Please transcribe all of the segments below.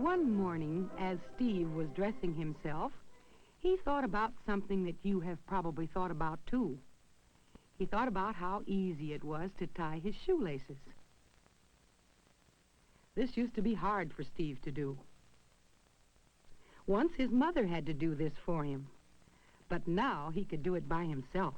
One morning, as Steve was dressing himself, he thought about something that you have probably thought about, too. He thought about how easy it was to tie his shoelaces. This used to be hard for Steve to do. Once his mother had to do this for him, but now he could do it by himself.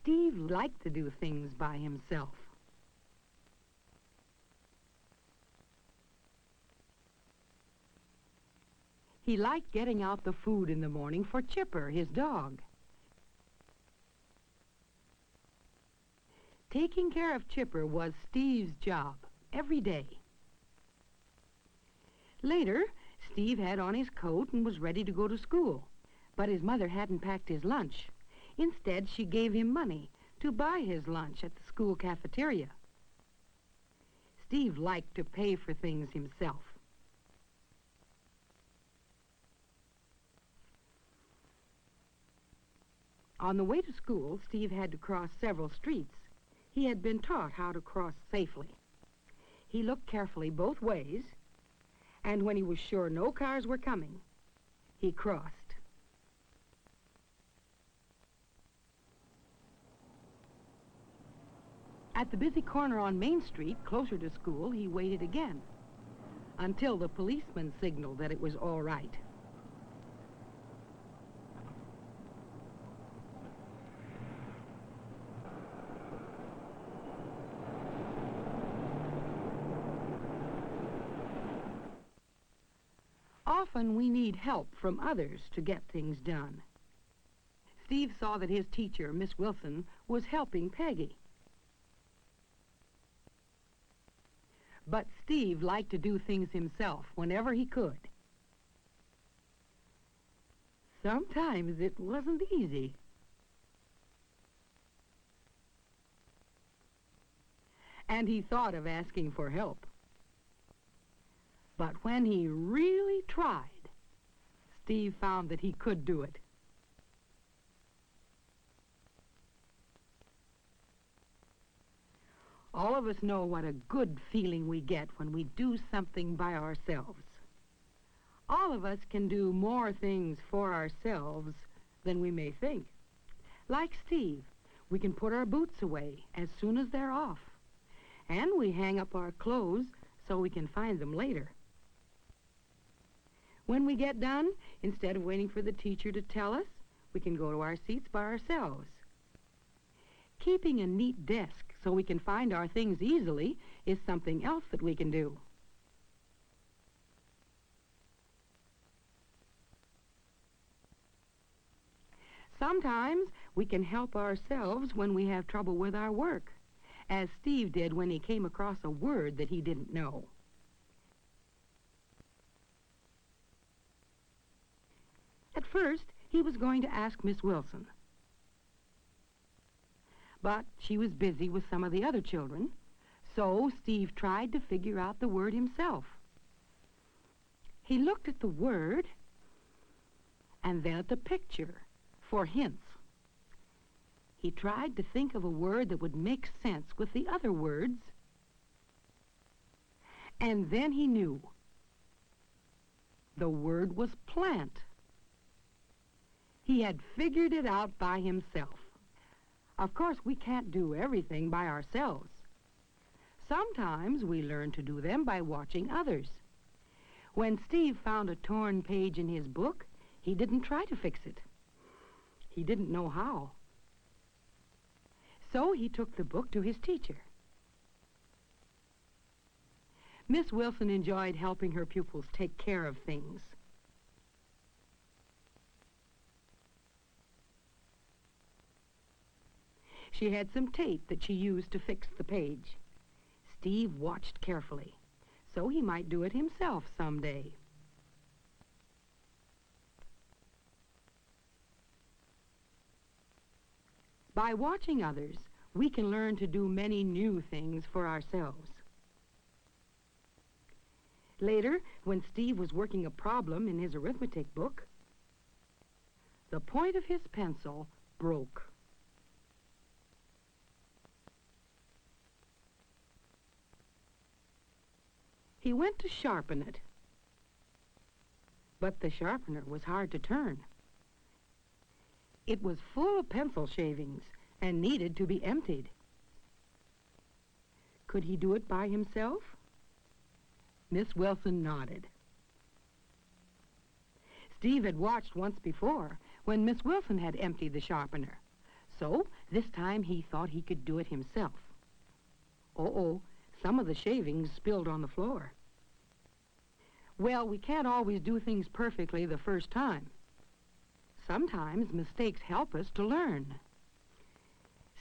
Steve liked to do things by himself. He liked getting out the food in the morning for Chipper, his dog. Taking care of Chipper was Steve's job every day. Later, Steve had on his coat and was ready to go to school, but his mother hadn't packed his lunch. Instead, she gave him money to buy his lunch at the school cafeteria. Steve liked to pay for things himself. On the way to school, Steve had to cross several streets. He had been taught how to cross safely. He looked carefully both ways, and when he was sure no cars were coming, he crossed. At the busy corner on Main Street, closer to school, he waited again, until the policeman signaled that it was all right. Often we need help from others to get things done. Steve saw that his teacher, Miss Wilson, was helping Peggy. But Steve liked to do things himself whenever he could. Sometimes it wasn't easy. And he thought of asking for help. But when he really tried, Steve found that he could do it. All of us know what a good feeling we get when we do something by ourselves. All of us can do more things for ourselves than we may think. Like Steve, we can put our boots away as soon as they're off, and we hang up our clothes so we can find them later. When we get done, instead of waiting for the teacher to tell us, we can go to our seats by ourselves. Keeping a neat desk so we can find our things easily is something else that we can do. Sometimes we can help ourselves when we have trouble with our work, as Steve did when he came across a word that he didn't know. At first, he was going to ask Miss Wilson. But she was busy with some of the other children, so Steve tried to figure out the word himself. He looked at the word and then at the picture for hints. He tried to think of a word that would make sense with the other words, and then he knew. The word was plant. He had figured it out by himself. Of course, we can't do everything by ourselves. Sometimes we learn to do them by watching others. When Steve found a torn page in his book, he didn't try to fix it. He didn't know how. So he took the book to his teacher. Miss Wilson enjoyed helping her pupils take care of things. She had some tape that she used to fix the page. Steve watched carefully, so he might do it himself someday. By watching others, we can learn to do many new things for ourselves. Later, when Steve was working a problem in his arithmetic book, the point of his pencil broke. he went to sharpen it. But the sharpener was hard to turn. It was full of pencil shavings and needed to be emptied. Could he do it by himself? Miss Wilson nodded. Steve had watched once before when Miss Wilson had emptied the sharpener. So this time he thought he could do it himself. Uh-oh, some of the shavings spilled on the floor. Well, we can't always do things perfectly the first time. Sometimes mistakes help us to learn.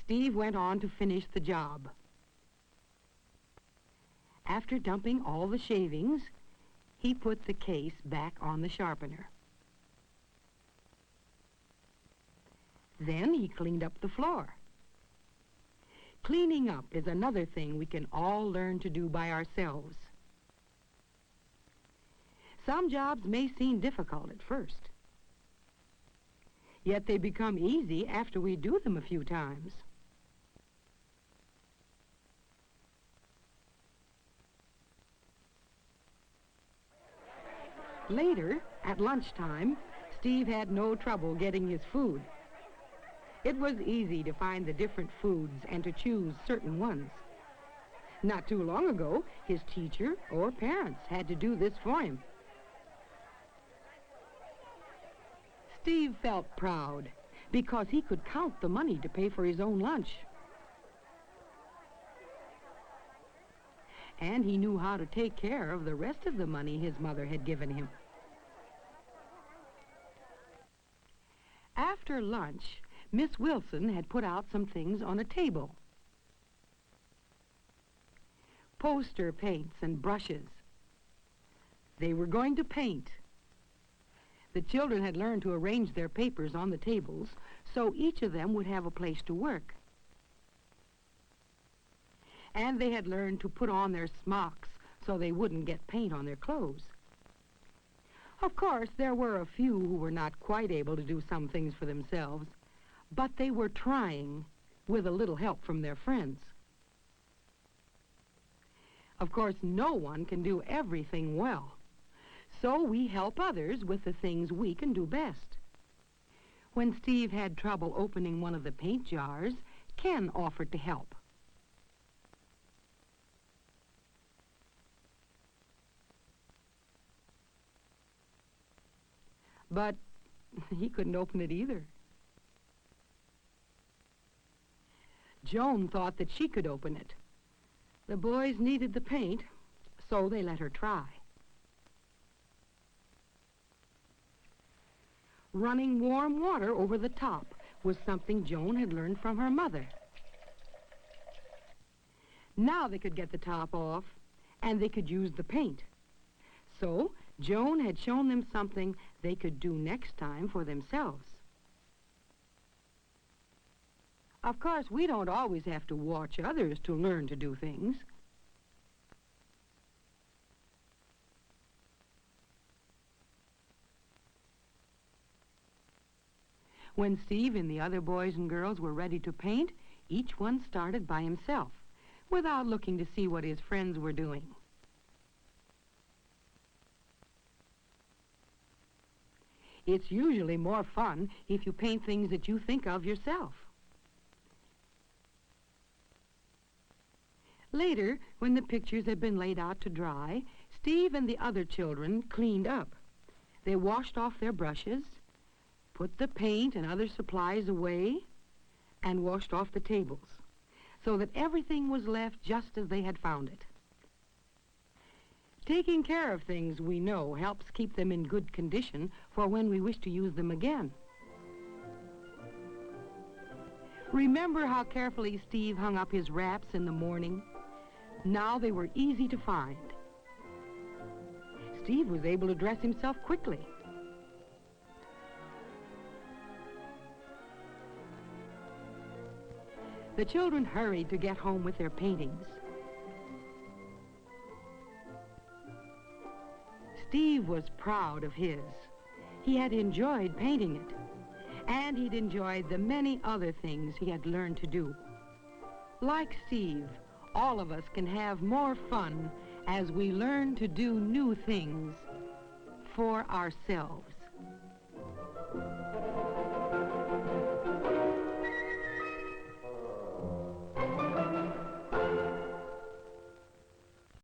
Steve went on to finish the job. After dumping all the shavings, he put the case back on the sharpener. Then he cleaned up the floor. Cleaning up is another thing we can all learn to do by ourselves. Some jobs may seem difficult at first, yet they become easy after we do them a few times. Later, at lunchtime, Steve had no trouble getting his food. It was easy to find the different foods and to choose certain ones. Not too long ago, his teacher or parents had to do this for him. Steve felt proud because he could count the money to pay for his own lunch. And he knew how to take care of the rest of the money his mother had given him. After lunch, Miss Wilson had put out some things on a table. Poster paints and brushes. They were going to paint. The children had learned to arrange their papers on the tables, so each of them would have a place to work. And they had learned to put on their smocks so they wouldn't get paint on their clothes. Of course, there were a few who were not quite able to do some things for themselves, but they were trying with a little help from their friends. Of course, no one can do everything well, so we help others with the things we can do best. When Steve had trouble opening one of the paint jars, Ken offered to help. But he couldn't open it either. Joan thought that she could open it. The boys needed the paint, so they let her try. Running warm water over the top was something Joan had learned from her mother. Now they could get the top off, and they could use the paint. So Joan had shown them something they could do next time for themselves. Of course, we don't always have to watch others to learn to do things. When Steve and the other boys and girls were ready to paint, each one started by himself, without looking to see what his friends were doing. It's usually more fun if you paint things that you think of yourself. Later, when the pictures had been laid out to dry, Steve and the other children cleaned up. They washed off their brushes, put the paint and other supplies away, and washed off the tables, so that everything was left just as they had found it. Taking care of things we know helps keep them in good condition for when we wish to use them again. Remember how carefully Steve hung up his wraps in the morning? Now they were easy to find. Steve was able to dress himself quickly. The children hurried to get home with their paintings. Steve was proud of his. He had enjoyed painting it, and he'd enjoyed the many other things he had learned to do. Like Steve, all of us can have more fun as we learn to do new things for ourselves.